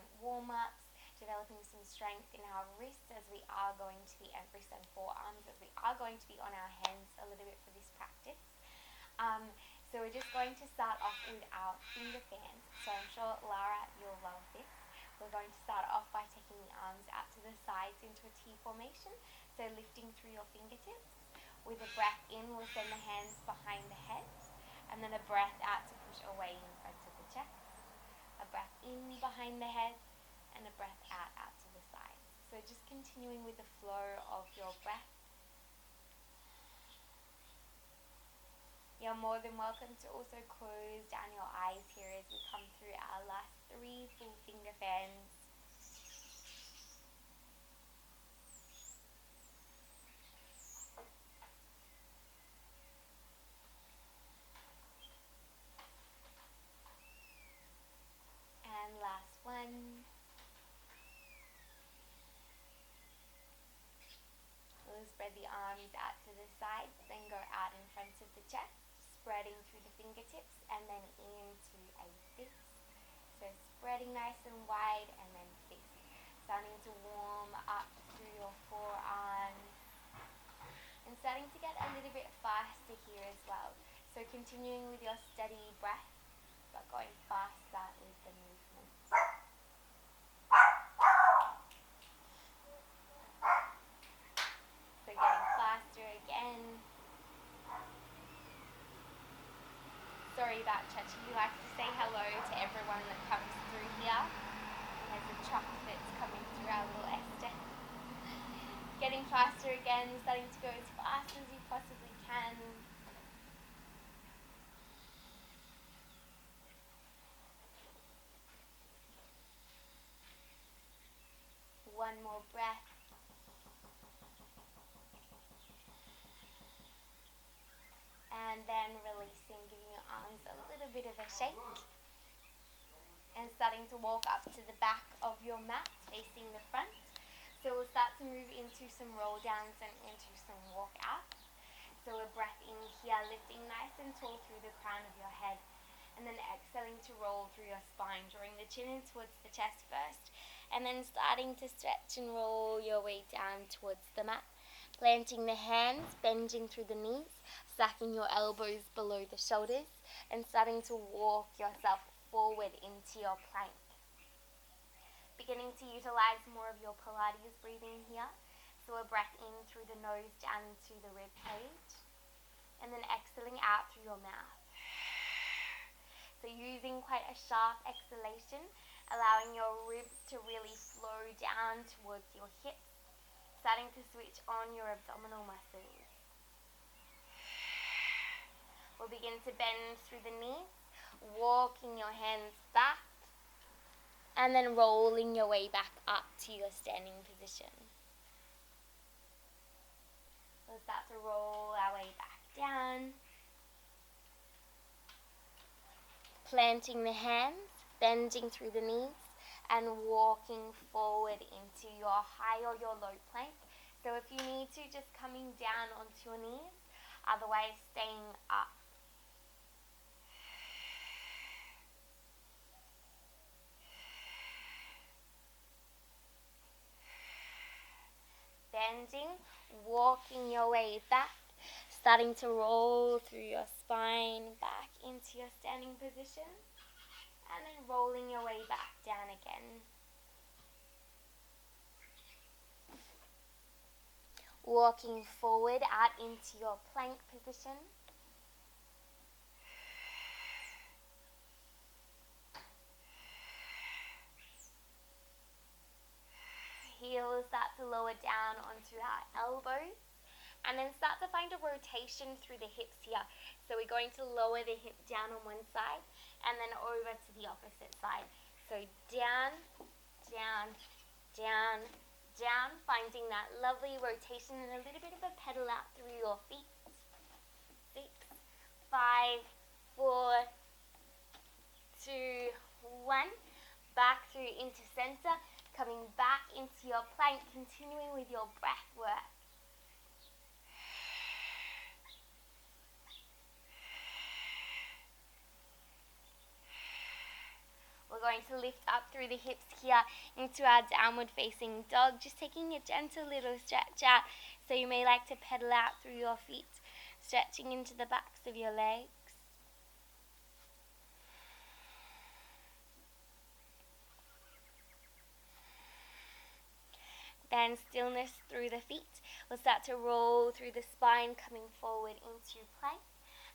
different warm-ups, developing some strength in our wrists as we are going to be, and wrists and forearms, as we are going to be on our hands a little bit for this practice. So we're just going to start off with our finger fans. So I'm sure, Lara, you'll love this. We're going to start off by taking the arms out to the sides into a T formation. So lifting through your fingertips. With a breath in, we'll send the hands behind the head. And then a breath out to push away in front of the chest. A breath in behind the head. And a breath out to the sides. So just continuing with the flow of your breath. You're more than welcome to also close down your eyes here as we come through our last 3 full finger fans. And last one. We'll spread the arms out to the sides, then go out in front of the chest, spreading through the fingertips and then into a fist. So spreading nice and wide and then fist. Starting to warm up through your forearms and starting to get a little bit faster here as well. So continuing with your steady breath but going faster with the movement. So getting faster again. Sorry about Chachi, he likes to say hello to everyone that comes through here. There's a truck that's coming through our little Esther. Getting faster again, starting to go as fast as you possibly can. One more breath. And then releasing, giving your arms a little bit of a shake. And starting to walk up to the back of your mat, facing the front. So we'll start to move into some roll downs and into some walk outs. So a breath in here, lifting nice and tall through the crown of your head. And then exhaling to roll through your spine, drawing the chin in towards the chest first. And then starting to stretch and roll your way down towards the mat. Planting the hands, bending through the knees, stacking your elbows below the shoulders, and starting to walk yourself forward into your plank. Beginning to utilize more of your Pilates breathing here. So a breath in through the nose down into the rib cage, and then exhaling out through your mouth. So using quite a sharp exhalation, allowing your ribs to really flow down towards your hips, starting to switch on your abdominal muscles. We'll begin to bend through the knees, walking your hands back, and then rolling your way back up to your standing position. We'll start to roll our way back down. Planting the hands, bending through the knees, and walking forward into your high or your low plank. So if you need to, just coming down onto your knees, otherwise staying up. Bending, walking your way back, starting to roll through your spine back into your standing position, and then rolling your way back down again. Walking forward out into your plank position. Heels start to lower down onto our elbows, and then start to find a rotation through the hips here. So we're going to lower the hip down on one side and then over to the opposite side. So down, down, down, down, finding that lovely rotation and a little bit of a pedal out through your feet. 6, 5, 4, 2, 1. Back through into center, coming back into your plank, continuing with your breath work. We're going to lift up through the hips here into our downward facing dog, just taking a gentle little stretch out. So you may like to pedal out through your feet, stretching into the backs of your legs. Then stillness through the feet. We'll start to roll through the spine, coming forward into plank,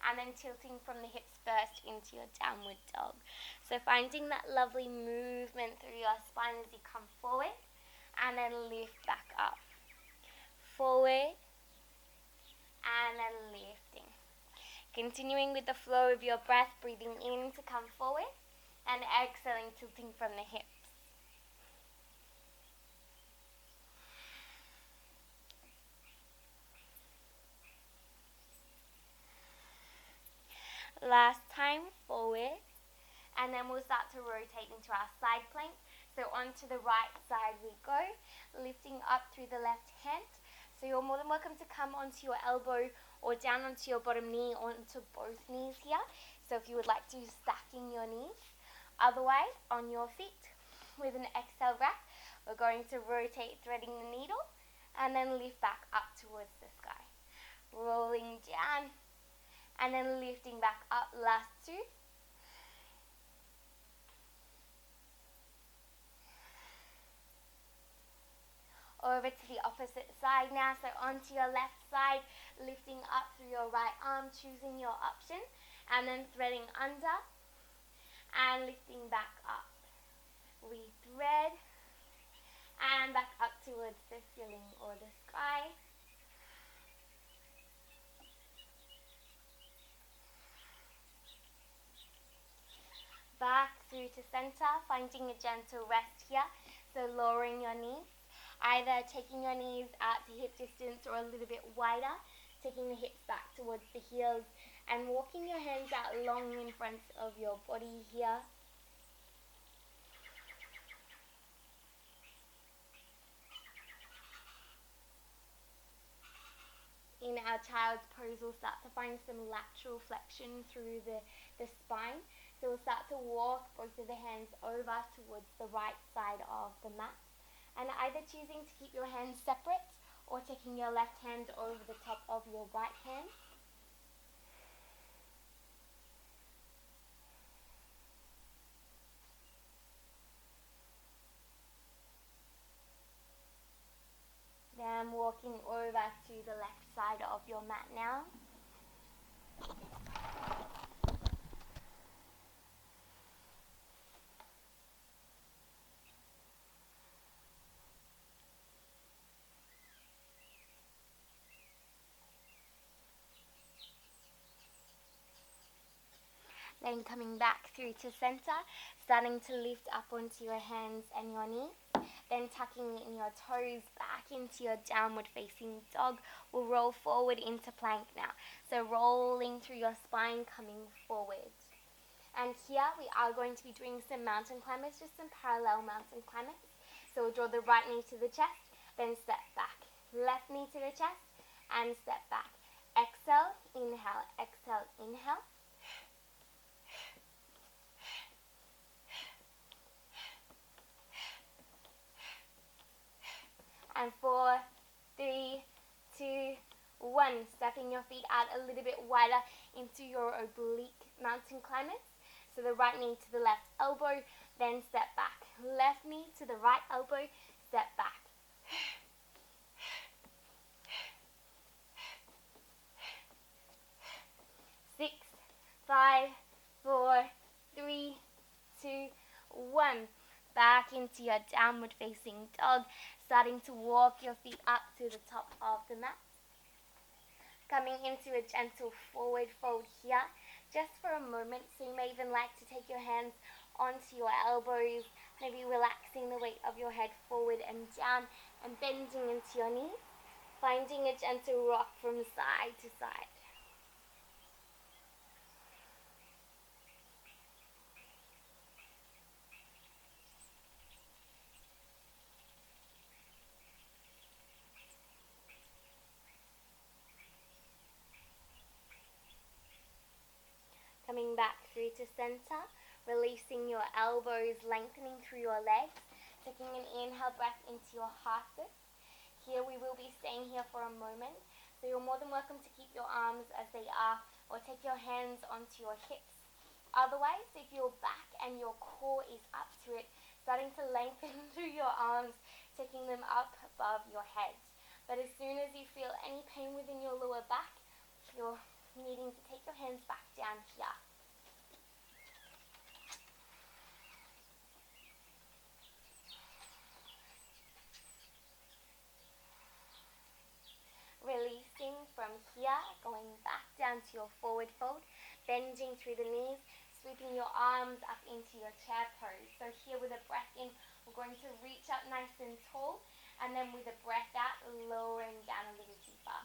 and then tilting from the hips first into your downward dog. So finding that lovely movement through your spine as you come forward, and then lift back up. Forward, and then lifting. Continuing with the flow of your breath, breathing in to come forward, and exhaling, tilting from the hips. Last time, forward, and then we'll start to rotate into our side plank. So onto the right side we go, lifting up through the left hand. So you're more than welcome to come onto your elbow or down onto your bottom knee or onto both knees here. So if you would like to, stacking your knees. Otherwise, on your feet with an exhale breath, we're going to rotate, threading the needle, and then lift back up towards the sky. Rolling down, and then lifting back up. Last two. Over to the opposite side now, so onto your left side, lifting up through your right arm, choosing your option, and then threading under, and lifting back up. We thread, and back up towards the ceiling or the sky. Back through to center, finding a gentle rest here, so lowering your knees. Either taking your knees out to hip distance or a little bit wider, taking the hips back towards the heels and walking your hands out long in front of your body here. In our child's pose, we'll start to find some lateral flexion through the spine. So we'll start to walk both of the hands over towards the right side of the mat. And either choosing to keep your hands separate or taking your left hand over the top of your right hand. Then walking over to the left side of your mat now. Then coming back through to center, starting to lift up onto your hands and your knees. Then tucking in your toes back into your downward facing dog. We'll roll forward into plank now. So rolling through your spine, coming forward. And here we are going to be doing some mountain climbers, just some parallel mountain climbers. So we'll draw the right knee to the chest, then step back. Left knee to the chest, and step back. Exhale, inhale, exhale, inhale. And 4, 3, 2, 1. Stepping your feet out a little bit wider into your oblique mountain climbers. So the right knee to the left elbow, then step back. Left knee to the right elbow, step back. 6, 5, 4, 3, 2, 1. Back into your downward facing dog, starting to walk your feet up to the top of the mat. Coming into a gentle forward fold here, just for a moment. So you may even like to take your hands onto your elbows, maybe relaxing the weight of your head forward and down and bending into your knees, finding a gentle rock from side to side. Coming back through to center, Releasing your elbows, lengthening through your legs. Taking an inhale breath into your heart lift. Here we will be staying here for a moment. So you're more than welcome to keep your arms as they are or take your hands onto your hips. Otherwise, if your back and your core is up to it, starting to lengthen through your arms, taking them up above your head. But as soon as you feel any pain within your lower back, you're needing to take your hands back down here. Releasing from here, going back down to your forward fold, bending through the knees, sweeping your arms up into your chair pose. So here with a breath in, we're going to reach up nice and tall, and then with a breath out, lowering down a little deeper.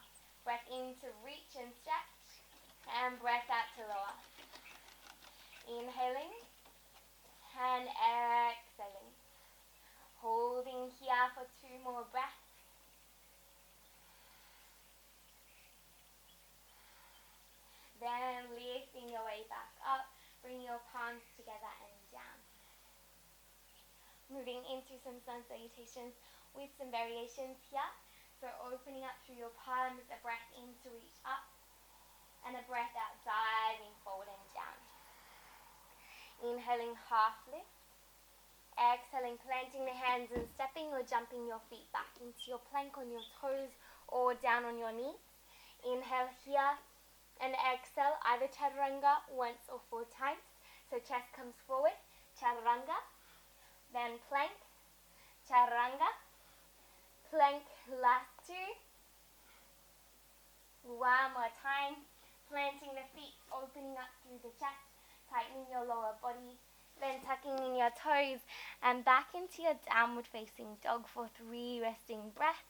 Breath in to reach and stretch, and breath out to lower. Inhaling, and exhaling. Holding here for 2 more breaths. Then lifting your way back up, bring your palms together and down. Moving into some sun salutations with some variations here. So opening up through your palms, a breath in to reach up, and a breath out, diving forward and down. Inhaling, half lift. Exhaling, planting the hands and stepping or jumping your feet back into your plank on your toes or down on your knees. Inhale here. And exhale, either chaturanga once or 4 times. So chest comes forward, chaturanga, then plank, chaturanga, plank, last 2. One more time, planting the feet, opening up through the chest, tightening your lower body, then tucking in your toes and back into your downward facing dog for 3 resting breaths.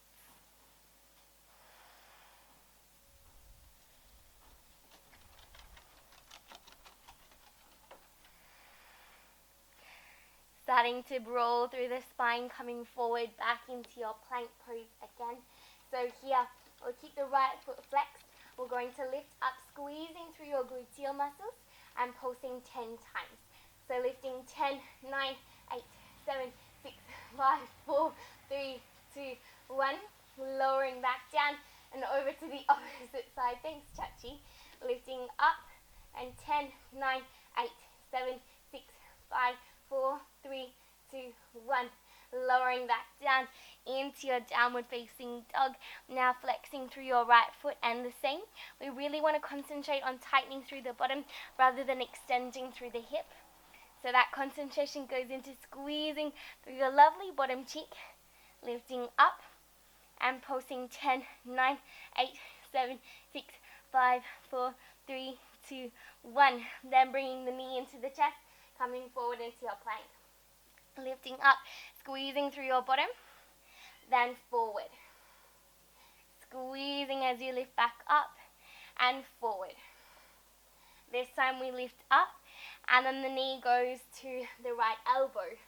Starting to roll through the spine, coming forward back into your plank pose again. So here, we'll keep the right foot flexed. We're going to lift up, squeezing through your gluteal muscles and pulsing 10 times. So lifting 10, 9, 8, 7, 6, 5, 4, 3, 2, 1. Lowering back down and over to the opposite side. Thanks, Chachi. Lifting up and 10, 9, 8, 7, 6, 5, 4, 3, 2, 1. Lowering back down into your downward facing dog. Now flexing through your right foot and the same. We really want to concentrate on tightening through the bottom rather than extending through the hip. So that concentration goes into squeezing through your lovely bottom cheek. Lifting up and pulsing 10, 9, 8, 7, 6, 5, 4, 3, 2, 1. Then bringing the knee into the chest. Coming forward into your plank. Lifting up, squeezing through your bottom, then forward. Squeezing as you lift back up and forward. This time we lift up and then the knee goes to the right elbow,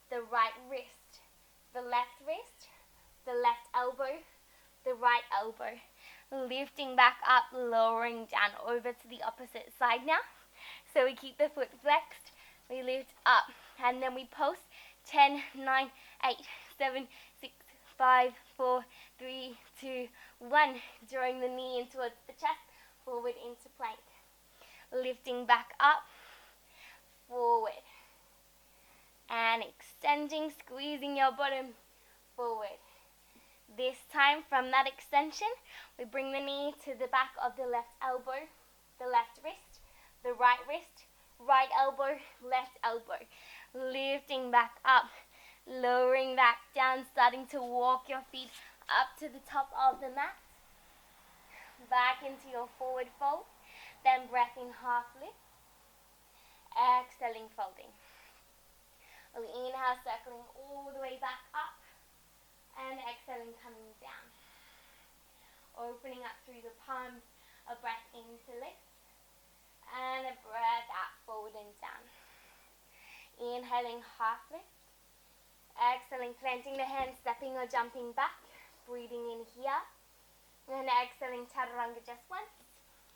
the right wrist, the left elbow, the right elbow. Lifting back up, lowering down over to the opposite side now. So we keep the foot flexed. We lift up and then we pulse 10, 9, 8, 7, 6, 5, 4, 3, 2, 1. Drawing the knee in towards the chest, forward into plank. Lifting back up, forward. And extending, squeezing your bottom forward. This time from that extension, we bring the knee to the back of the left elbow, the left wrist, the right wrist, right elbow, left elbow. Lifting back up, lowering back down, starting to walk your feet up to the top of the mat. Back into your forward fold, then breath in, half lift. Exhaling, folding. We'll inhale, circling all the way back up, and exhaling, coming down. Opening up through the palms, a breath in to lift, and a breath out, forward and down. Inhaling, half lift. Exhaling, planting the hands, stepping or jumping back. Breathing in here. And exhaling, chaturanga just once.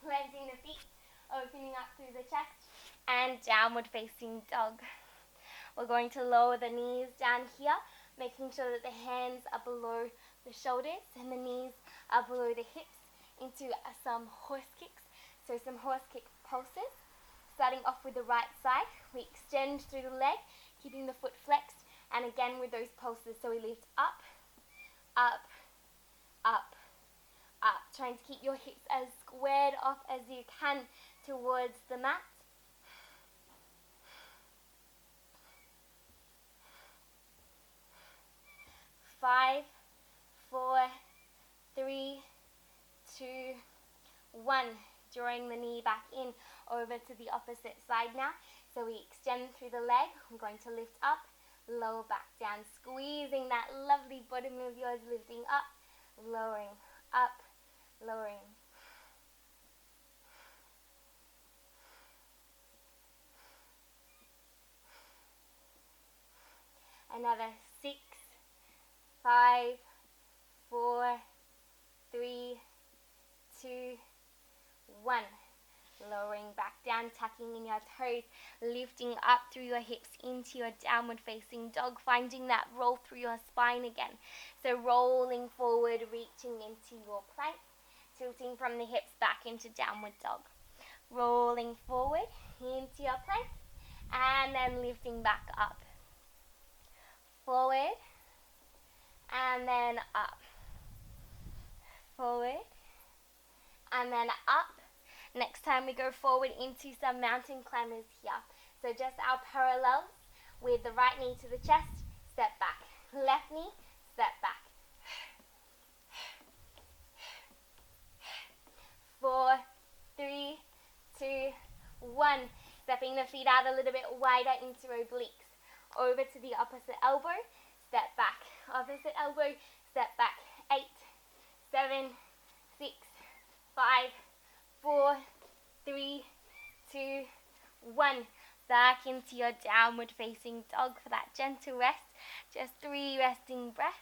Planting the feet, opening up through the chest. and downward facing dog. We're going to lower the knees down here, making sure that the hands are below the shoulders and the knees are below the hips into some horse kicks. So some horse kick pulses. Starting off with the right side, we extend through the leg, keeping the foot flexed, and again with those pulses. So we lift up, up, up, up, trying to keep your hips as squared off as you can towards the mat. 5, 4, 3, 2, 1. Drawing the knee back in over to the opposite side now. So we extend through the leg. We're going to lift up, lower back down, squeezing that lovely bottom of yours, lifting up, lowering, up, lowering. Another 6, 5, 4, 3, 2, 1. Lowering back down, tucking in your toes, lifting up through your hips into your downward facing dog, finding that roll through your spine again. So rolling forward, reaching into your plank, tilting from the hips back into downward dog. Rolling forward into your plank, and then lifting back up. Forward, and then up. Forward, and then up. Next time we go forward into some mountain climbers here. So just our parallels with the right knee to the chest, step back. Left knee, step back. 4, 3, 2, 1. Stepping the feet out a little bit wider into obliques. Over to the opposite elbow, step back. Opposite elbow, step back. 8, 7, 6, 5, 4, 3, 2, 1. Back into your downward facing dog for that gentle rest. Just 3 resting breaths.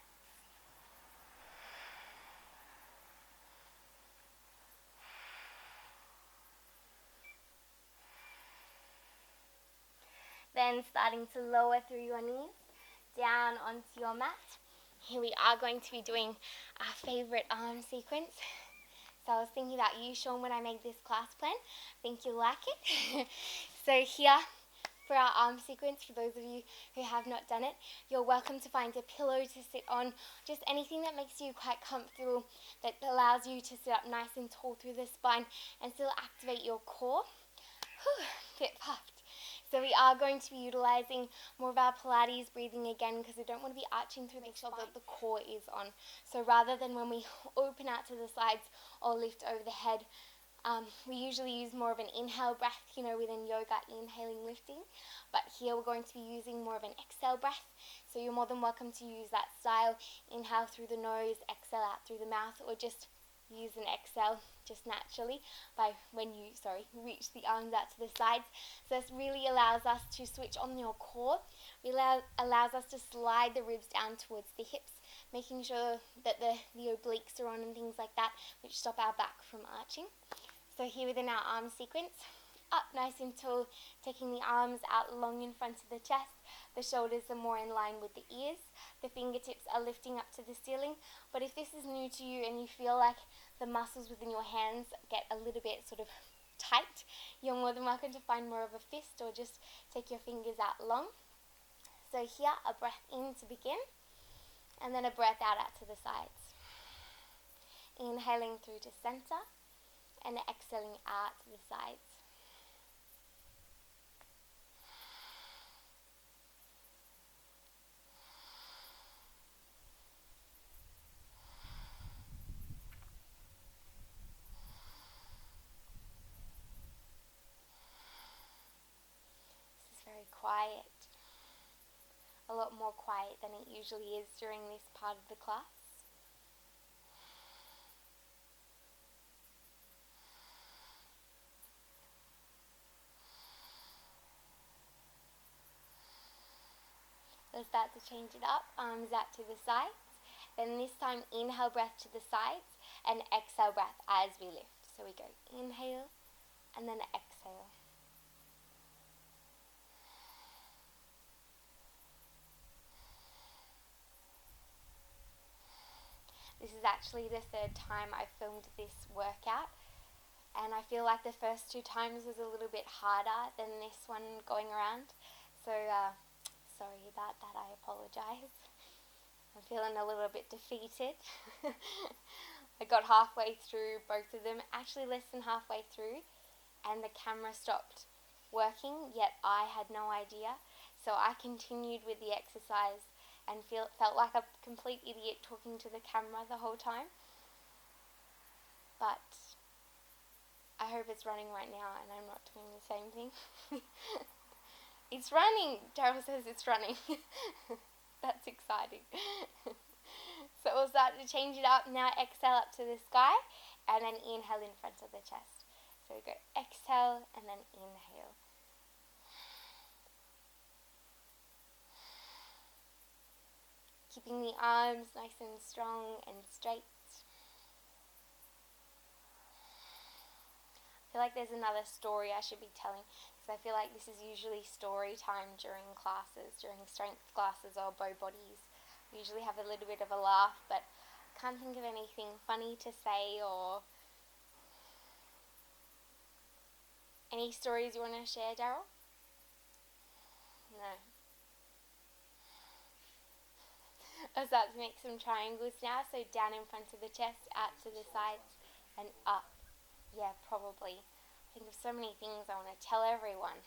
Then starting to lower through your knees, down onto your mat. Here we are going to be doing our favorite arm sequence. So I was thinking about you, Sean, when I made this class plan. I think you'll like it. So here, for our arm sequence, for those of you who have not done it, you're welcome to find a pillow to sit on, just anything that makes you quite comfortable, that allows you to sit up nice and tall through the spine and still activate your core. Whew, bit puffed. So we are going to be utilizing more of our Pilates breathing again, because we don't want to be arching through, make sure that the core is on. So rather than when we open out to the sides or lift over the head, we usually use more of an inhale breath, within yoga, inhaling, lifting. But here we're going to be using more of an exhale breath. So you're more than welcome to use that style. Inhale through the nose, exhale out through the mouth, or just use an exhale just naturally by when you reach the arms out to the sides. So this really allows us to switch on your core. It allows us to slide the ribs down towards the hips, making sure that the obliques are on and things like that, which stop our back from arching. So here within our arm sequence, up nice and tall, taking the arms out long in front of the chest. The shoulders are more in line with the ears. The fingertips are lifting up to the ceiling. But if this is new to you and you feel like the muscles within your hands get a little bit sort of tight, you're more than welcome to find more of a fist or just take your fingers out long. So here, a breath in to begin, and then a breath out to the sides. Inhaling through to center, and exhaling out to the sides. This is very quiet. A lot more quiet than it usually is during this part of the class. Let's start to change it up. Arms out to the sides. Then this time, inhale breath to the sides and exhale breath as we lift. So we go inhale and then exhale. actually the third time I filmed this workout, and I feel like the first 2 times was a little bit harder than this one going around. So sorry about that, I apologise. I'm feeling a little bit defeated. I got halfway through both of them, actually less than halfway through, and the camera stopped working, yet I had no idea. So I continued with the exercise and felt like a complete idiot talking to the camera the whole time. But I hope it's running right now and I'm not doing the same thing. It's running! Daryl says it's running. That's exciting. So we'll start to change it up. Now exhale up to the sky and then inhale in front of the chest. So we go exhale and then inhale. Keeping the arms nice and strong and straight. I feel like there's another story I should be telling, because I feel like this is usually story time during classes, during strength classes or bow bodies. We usually have a little bit of a laugh, but I can't think of anything funny to say. Or any stories you want to share, Daryl? No. I'll start to make some triangles now, so down in front of the chest, out to the sides, and up. Yeah, probably. I think of so many things I want to tell everyone.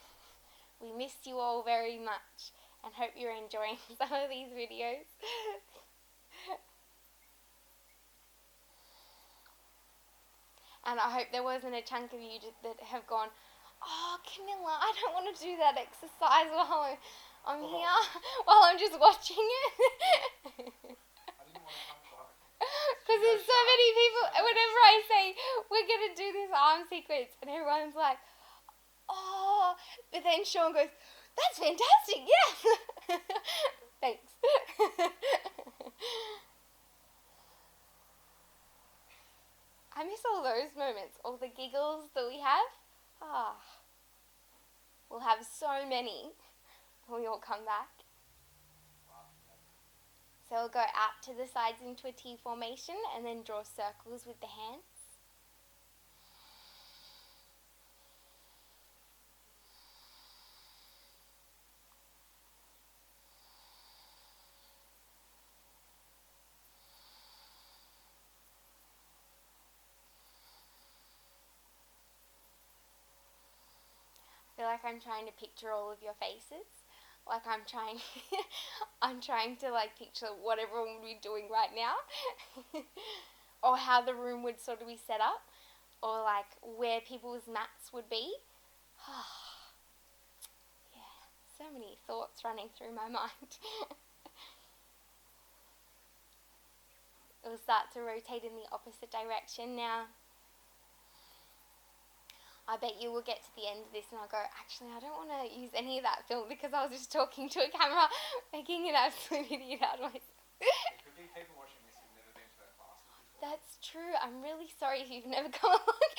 We miss you all very much, and hope you're enjoying some of these videos. And I hope there wasn't a chunk of you that have gone, oh, Camilla, I don't want to do that exercise while I'm here, while I'm just watching it. Because there's so many people, whenever I say, we're going to do this arm sequence, and everyone's like, oh, but then Sean goes, that's fantastic, yeah. Thanks. I miss all those moments, all the giggles that we have. We'll have so many when we all come back. So we'll go out to the sides into a T formation and then draw circles with the hands. I feel like I'm trying to picture all of your faces. Like I'm trying to like picture what everyone would be doing right now. Or how the room would sort of be set up. Or like where people's mats would be. Yeah, so many thoughts running through my mind. We'll start to rotate in the opposite direction now. I bet you will get to the end of this and I'll go, actually, I don't want to use any of that film because I was just talking to a camera, making an absolute idiot out of myself. It could be people watching this who've never been to our classes before. That's true. I'm really sorry if you've never come along.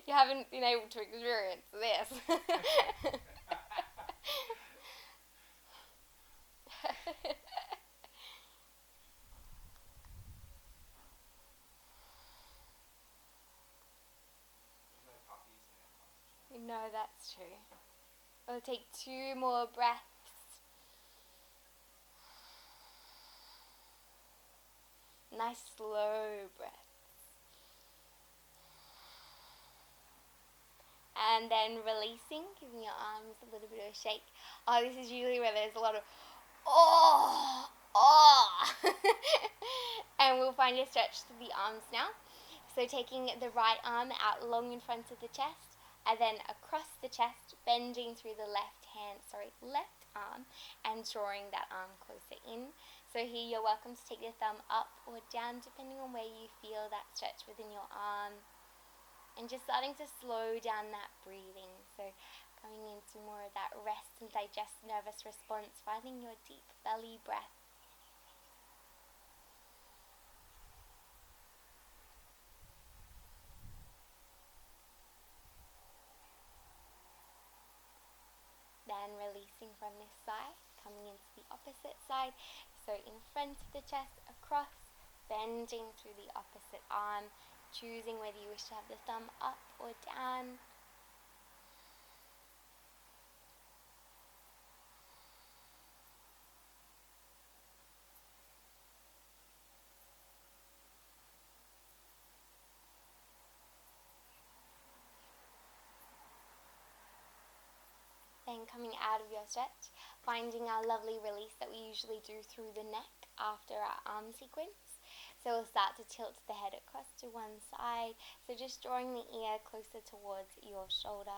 You haven't been able to experience this. No, that's true. We'll take 2 more breaths. Nice slow breaths. And then releasing, giving your arms a little bit of a shake. Oh, this is usually where there's a lot of oh. And we'll find a stretch to the arms now. So taking the right arm out long in front of the chest, and then across the chest, bending through the left arm, and drawing that arm closer in. So here you're welcome to take the thumb up or down depending on where you feel that stretch within your arm. And just starting to slow down that breathing. So coming into more of that rest and digest nervous response, finding your deep belly breath. Then releasing from this side, coming into the opposite opposite side. So in front of the chest, across, bending through the opposite arm, choosing whether you wish to have the thumb up or down. Then coming out of your stretch, finding our lovely release that we usually do through the neck after our arm sequence. So we'll start to tilt the head across to one side. So just drawing the ear closer towards your shoulder.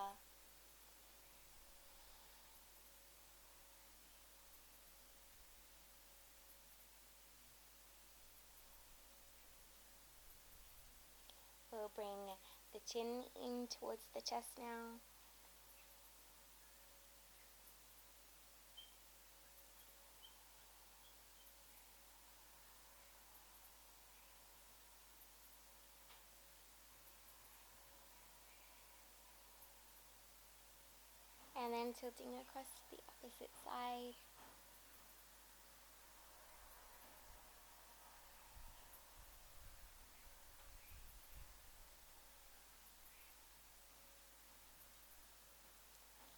We'll bring the chin in towards the chest now. And then tilting across to the opposite side.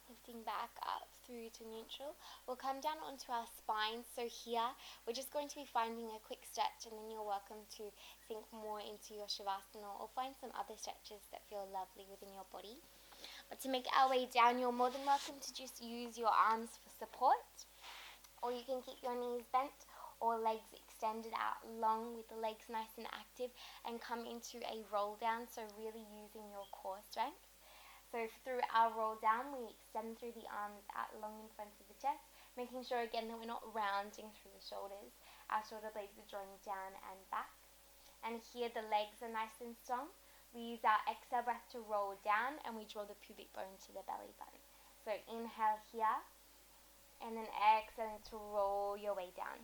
Lifting back up through to neutral. We'll come down onto our spine. So here, we're just going to be finding a quick stretch, and then you're welcome to sink more into your Shavasana or find some other stretches that feel lovely within your body. But to make our way down, you're more than welcome to just use your arms for support, or you can keep your knees bent or legs extended out long with the legs nice and active and come into a roll down, so really using your core strength. So through our roll down, we extend through the arms out long in front of the chest, making sure again that we're not rounding through the shoulders. Our shoulder blades are drawing down and back. And here the legs are nice and strong. We use our exhale breath to roll down, and we draw the pubic bone to the belly button. So inhale here, and then exhale to roll your way down.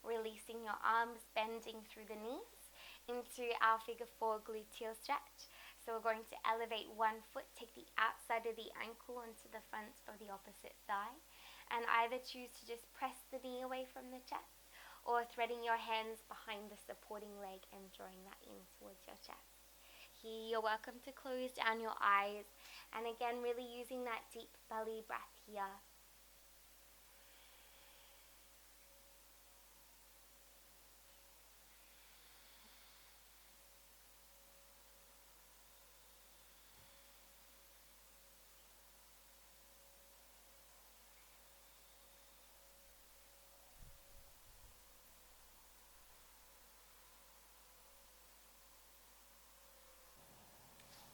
Releasing your arms, bending through the knees into our figure 4 gluteal stretch. So we're going to elevate one foot, take the outside of the ankle onto the front of the opposite thigh, and either choose to just press the knee away from the chest, or threading your hands behind the supporting leg and drawing that in towards your chest. Here you're welcome to close down your eyes, and again really using that deep belly breath here.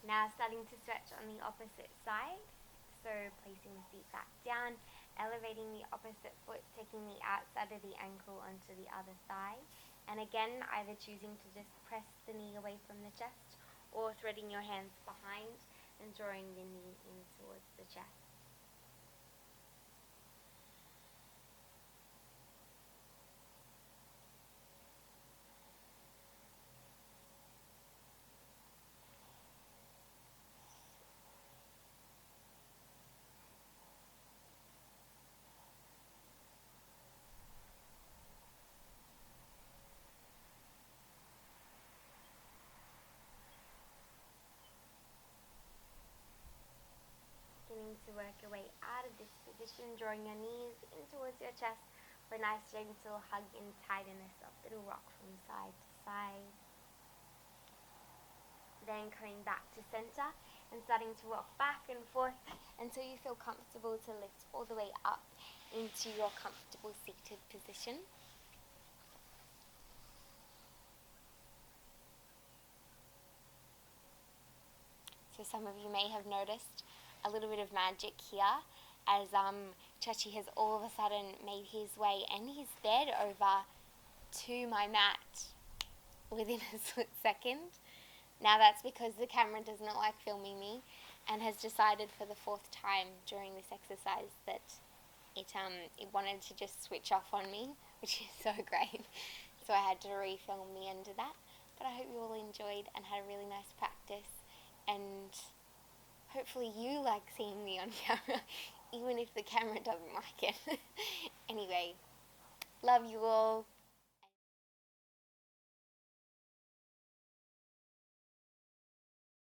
Now starting to stretch on the opposite side, so placing the feet back down, elevating the opposite foot, taking the outside of the ankle onto the other thigh, and again either choosing to just press the knee away from the chest or threading your hands behind and drawing the knee in towards the chest. Beginning to work your way out of this position, drawing your knees in towards your chest for a nice gentle hug and tightness, a little rock from side to side. Then coming back to center and starting to rock back and forth until you feel comfortable to lift all the way up into your comfortable seated position. So some of you may have noticed a little bit of magic here as Chachi has all of a sudden made his way and his bed over to my mat within a split second. Now that's because the camera does not like filming me and has decided for the 4th time during this exercise that it wanted to just switch off on me, which is so great. So I had to refilm the end of that. But I hope you all enjoyed and had a really nice practice, and hopefully you like seeing me on camera even if the camera doesn't like it. Anyway, love you all.